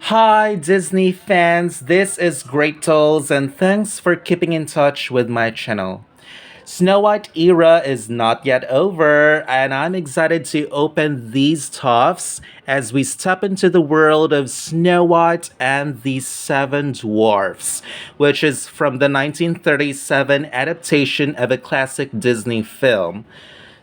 Hi, Disney fans. This is Great Tolls, and thanks for keeping in touch with my channel. Snow White era is not yet over, and I'm excited to open these toffs as we step into the world of Snow White and the Seven Dwarfs, which is from the 1937 adaptation of a classic Disney film.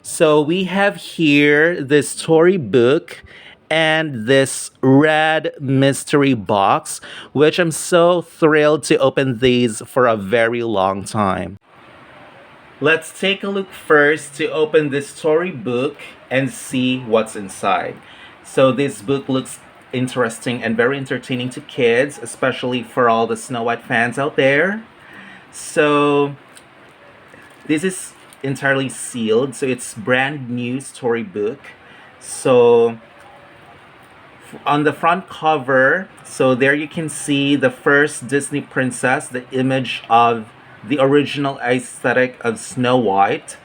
So we have here this storybook and this red mystery box, which I'm so thrilled to open these for a very long time. Let's take a look first to open this storybook and see what's inside. So this book looks interesting and very entertaining to kids, especially for all the Snow White fans out there. So this is entirely sealed, so it's brand new storybook. So on the front cover, so there you can see the first Disney princess, the image of the original aesthetic of Snow White.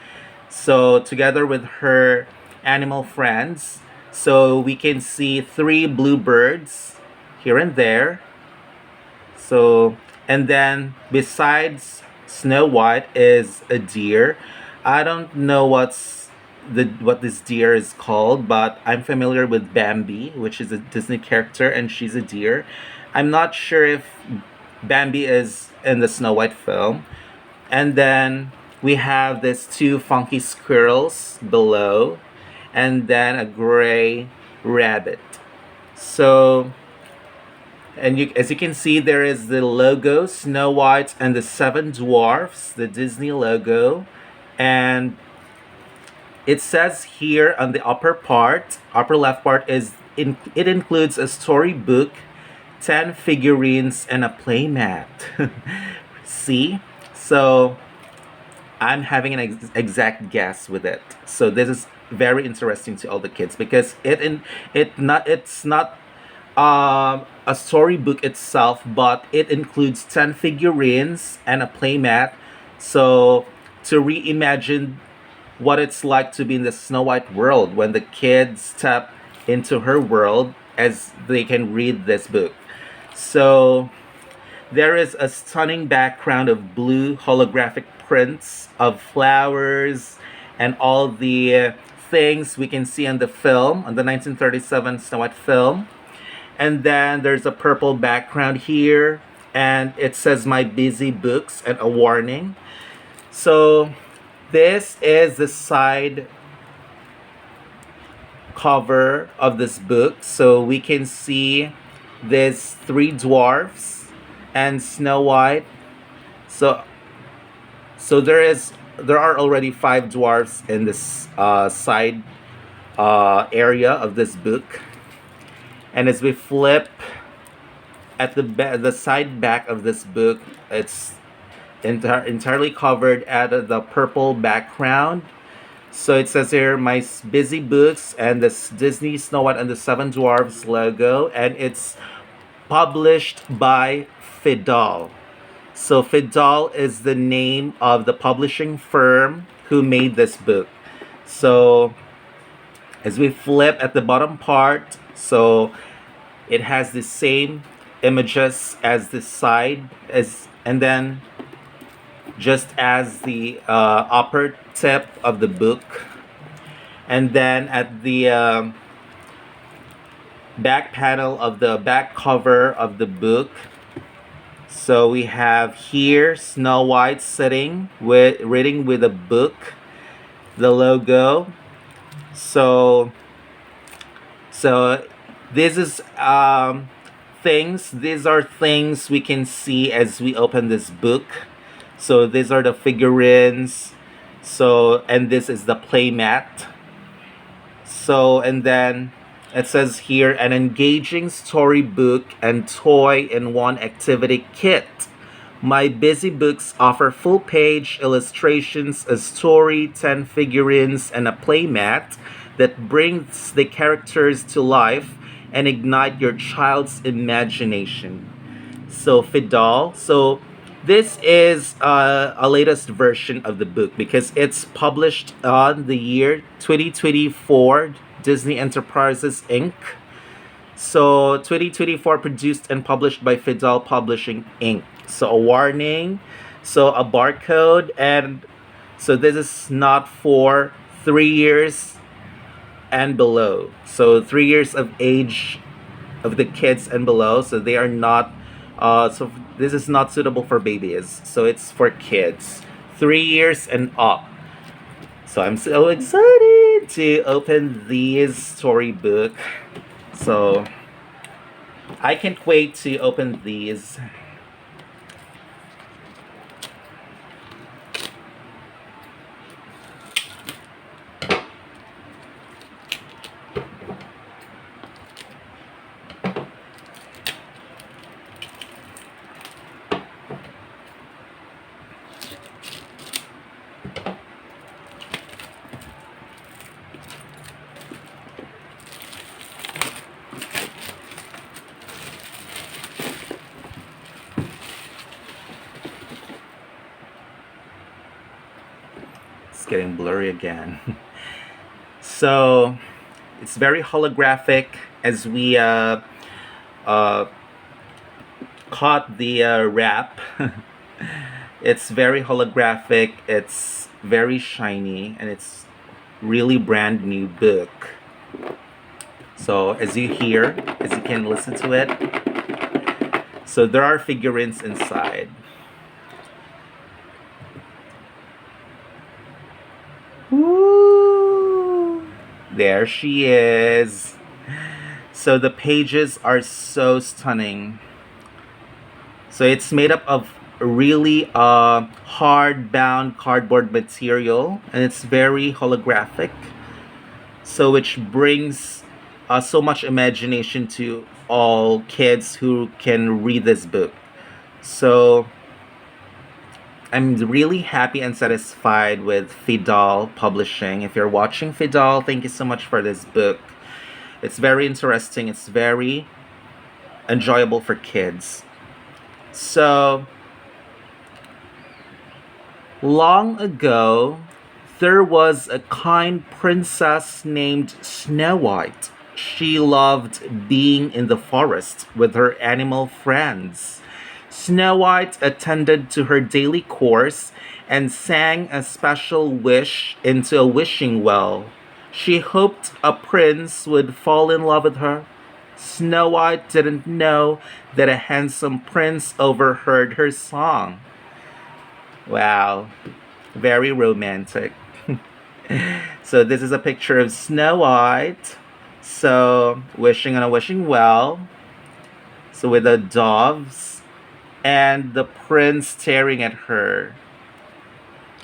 So together with her animal friends, so we can see three bluebirds here and there. So, and then besides Snow White is a deer. I don't know what this deer is called, but I'm familiar with Bambi, which is a Disney character, and she's a deer. I'm not sure if Bambi is in the Snow White film. And then we have these two funky squirrels below, and then a gray rabbit. So, as you can see, there is the logo, Snow White and the Seven Dwarfs, the Disney logo. And it says here on the upper left part, it includes a storybook, 10 figurines, and a playmat. See? So I'm having an exact guess with it. So this is very interesting to all the kids because it's not a storybook itself, but it includes 10 figurines and a playmat. So to reimagine what it's like to be in the Snow White world when the kids step into her world as they can read this book. So there is a stunning background of blue holographic prints of flowers and all the things we can see in the film, on the 1937 Snow White film. And then there's a purple background here, and it says My Busy Books and a warning. So this is the side cover of this book. So we can see these three dwarfs and Snow White. So there are already five dwarfs in this side area of this book. And as we flip at the side back of this book, it's entirely covered at the purple background. So it says here, My Busy Books, and this Disney Snow White and the Seven Dwarfs logo, and it's published by Phidal. So Phidal is the name of the publishing firm who made this book. So as we flip at the bottom part, so it has the same images as the side, and then just as the upper tip of the book. And then at the back panel of the back cover of the book, so we have here Snow White sitting reading with a book, the logo. So this is these are things we can see as we open this book. So these are the figurines. So, and this is the playmat. So, and then it says here, an engaging storybook and toy in one activity kit. My Busy Books offer full-page illustrations, a story, 10 figurines, and a playmat that brings the characters to life and ignite your child's imagination. So Phidal. So this is a latest version of the book because it's published on the year 2024, Disney Enterprises Inc. So 2024 produced and published by Phidal Publishing Inc. So a warning, so a barcode, and so this is not for 3 years and below. So 3 years of age of the kids and below. So they are not. So this is not suitable for babies. So it's for kids, 3 years and up. So I'm so excited to open this storybook. So I can't wait to open these. It's getting blurry again. So it's very holographic as we caught the wrap. It's very holographic, it's very shiny, and it's really brand new book. So as you hear, as you can listen to it, so there are figurines inside. Woo! There she is. So the pages are so stunning. So it's made up of really hard-bound cardboard material, and it's very holographic. So which brings so much imagination to all kids who can read this book. So I'm really happy and satisfied with Phidal Publishing. If you're watching Phidal, thank you so much for this book. It's very interesting. It's very enjoyable for kids. So, long ago, there was a kind princess named Snow White. She loved being in the forest with her animal friends. Snow White attended to her daily course and sang a special wish into a wishing well. She hoped a prince would fall in love with her. Snow White didn't know that a handsome prince overheard her song. Wow, very romantic. So this is a picture of Snow White. So wishing on a wishing well. So with the doves and the prince staring at her.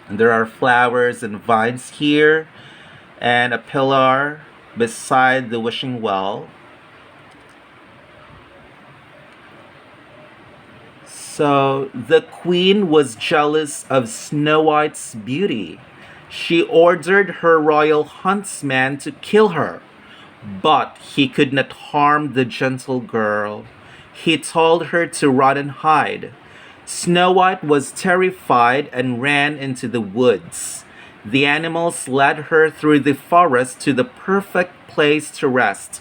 And there are flowers and vines here and a pillar beside the wishing well. So the queen was jealous of Snow White's beauty. She ordered her royal huntsman to kill her, but he could not harm the gentle girl. He told her to run and hide. Snow White was terrified and ran into the woods. The animals led her through the forest to the perfect place to rest,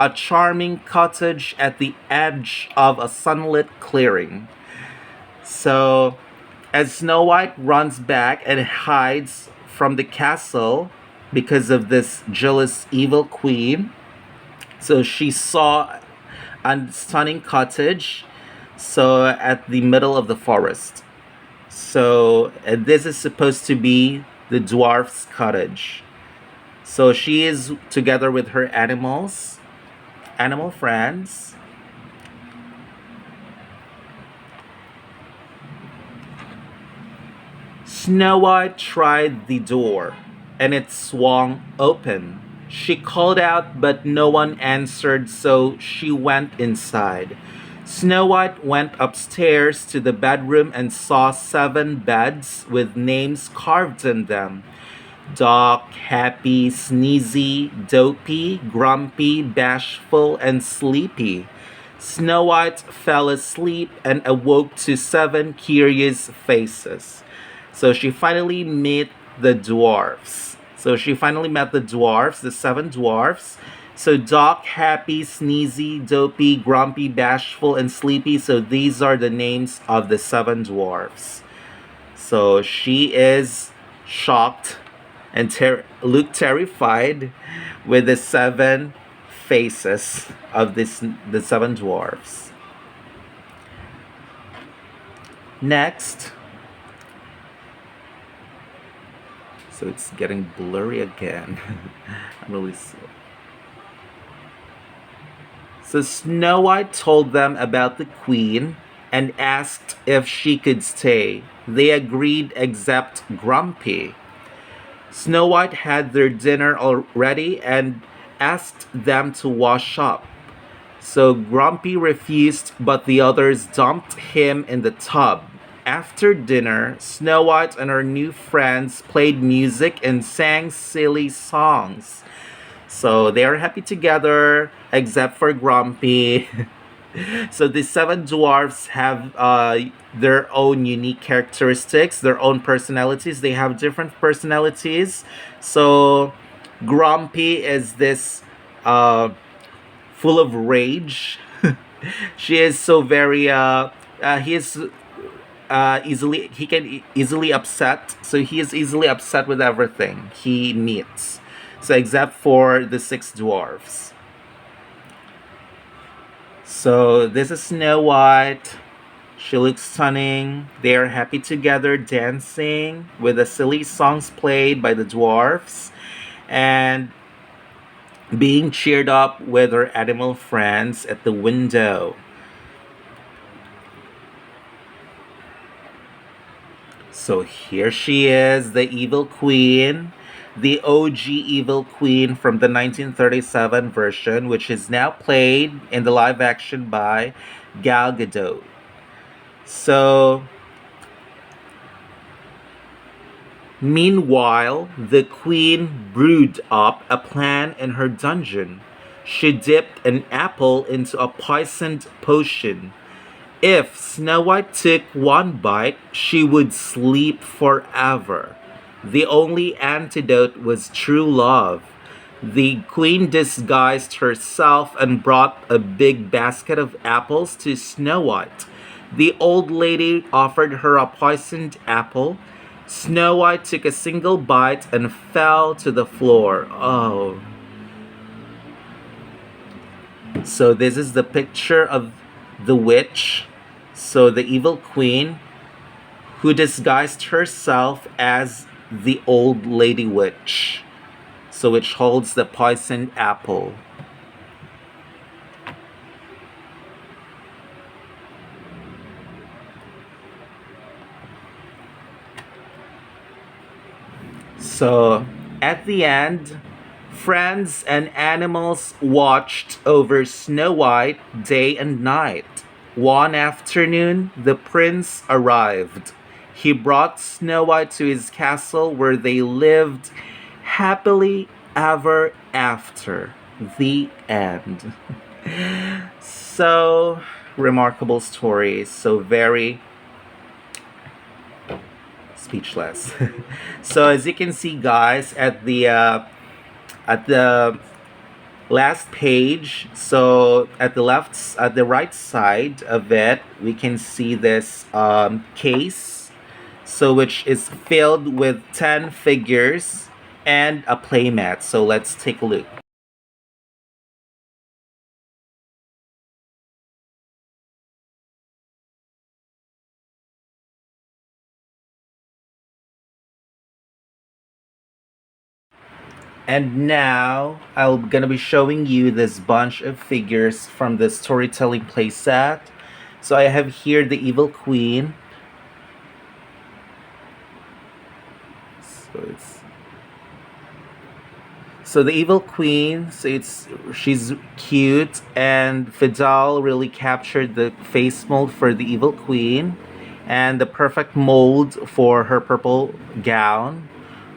a charming cottage at the edge of a sunlit clearing. So, as Snow White runs back and hides from the castle because of this jealous evil queen, so she saw a stunning cottage, so at the middle of the forest. So, this is supposed to be the dwarf's cottage. So she is together with her animal friends. Snow White tried the door, and it swung open. She called out, but no one answered, so she went inside. Snow White went upstairs to the bedroom and saw 7 beds with names carved in them: Doc, Happy, Sneezy, Dopey, Grumpy, Bashful, and Sleepy. Snow White fell asleep and awoke to 7 curious faces. So she finally met the dwarfs. So she finally met the dwarfs, the 7 dwarfs, So Doc, Happy, Sneezy, Dopey, Grumpy, Bashful, and Sleepy. So these are the names of the seven dwarfs. So she is shocked and look terrified with the seven faces of the seven dwarfs. Next, so it's getting blurry again. I'm really slow. So Snow White told them about the queen and asked if she could stay. They agreed except Grumpy. Snow White had their dinner already and asked them to wash up. So Grumpy refused, but the others dumped him in the tub. After dinner, Snow White and her new friends played music and sang silly songs. So they are happy together, except for Grumpy. So the seven dwarfs have their own unique characteristics, their own personalities. They have different personalities. So Grumpy is this full of rage. She is so very he is easily he can easily upset. So he is easily upset with everything he meets. So except for the six dwarfs. So this is Snow White. She looks stunning. They are happy together, dancing with the silly songs played by the dwarfs and being cheered up with her animal friends at the window. So here she is, the evil queen, the OG evil queen from the 1937 version, which is now played in the live action by Gal Gadot. So, meanwhile, the queen brewed up a plan in her dungeon. She dipped an apple into a poisoned potion. If Snow White took one bite, she would sleep forever. The only antidote was true love. The queen disguised herself and brought a big basket of apples to Snow White. The old lady offered her a poisoned apple. Snow White took a single bite and fell to the floor. Oh. So this is the picture of the witch. So the evil queen who disguised herself as the old lady witch. So which holds the poisoned apple. So at the end, friends and animals watched over Snow White day and night. One afternoon, the prince arrived. He brought Snow White to his castle where they lived happily ever after. The end. So remarkable story. So very speechless. So as you can see, guys, at the last page, so at the right side of it, we can see this case, so which is filled with 10 figures and a playmat. So let's take a look. And now I'm gonna be showing you this bunch of figures from the storytelling playset. So I have here the evil queen. So it's so the evil queen. So she's cute, and Phidal really captured the face mold for the evil queen, and the perfect mold for her purple gown,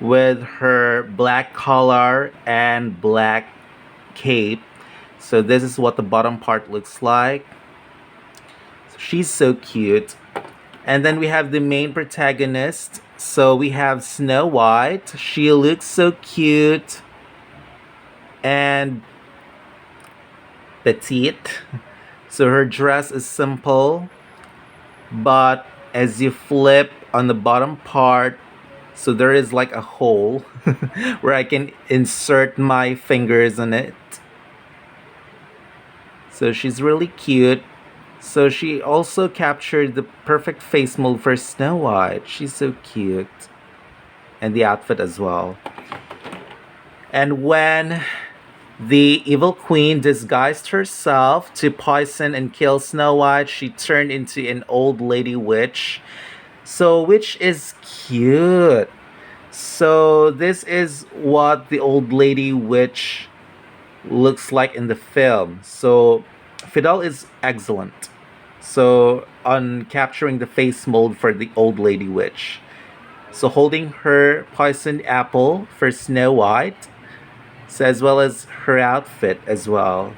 with her black collar and black cape. So this is what the bottom part looks like. She's so cute. And then we have the main protagonist. So we have Snow White. She looks so cute. And petite. So her dress is simple, but as you flip on the bottom part, so there is like a hole where I can insert my fingers in it. So she's really cute. So she also captured the perfect face mold for Snow White. She's so cute. And the outfit as well. And when the evil queen disguised herself to poison and kill Snow White, she turned into an old lady witch. So, which is cute. So, this is what the old lady witch looks like in the film. So, Fidel is excellent. So, on capturing the face mold for the old lady witch. So, holding her poisoned apple for Snow White. So, as well as her outfit as well.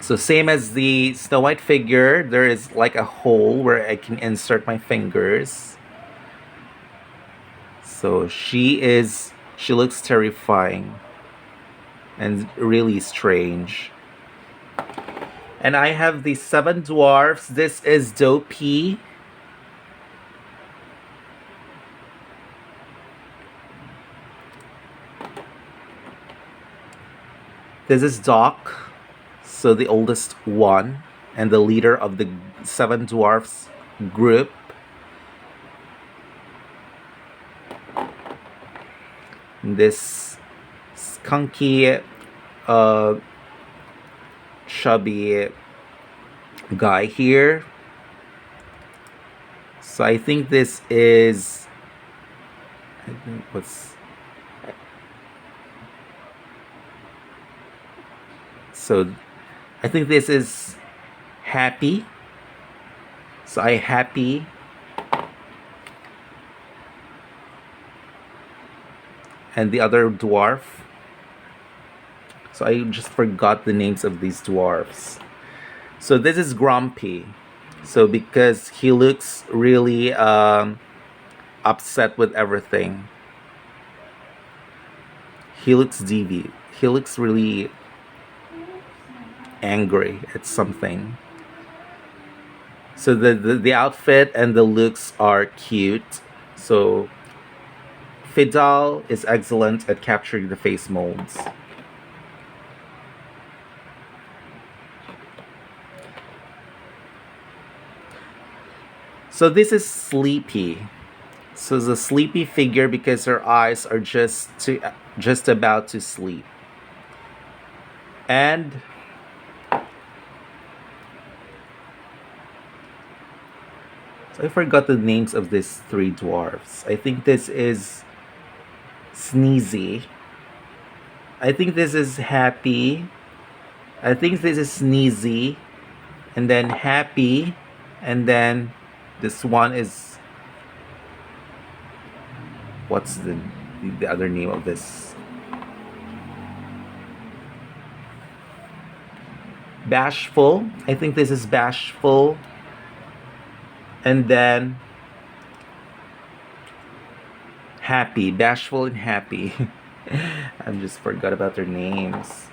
So same as the Snow White figure, there is like a hole where I can insert my fingers. So she looks terrifying and really strange. And I have the Seven Dwarfs. This is Dopey. This is Doc, so the oldest one and the leader of the Seven Dwarfs group. This skunky, chubby guy here. So I think this is, I think what's, so I think this is Happy. So I Happy. And the other dwarf. So I just forgot the names of these dwarfs. So this is Grumpy. So because he looks really upset with everything. He looks deviant. He looks really angry at something. So the outfit and the looks are cute. So Phidal is excellent at capturing the face molds. So this is Sleepy. So the sleepy figure because her eyes are just about to sleep. And so I forgot the names of these three dwarfs. I think this is Sneezy. I think this is Happy. I think this is Sneezy. And then Happy. And then this one is, what's the other name of this? Bashful. I think this is Bashful. And then Happy. Bashful and Happy. I just forgot about their names.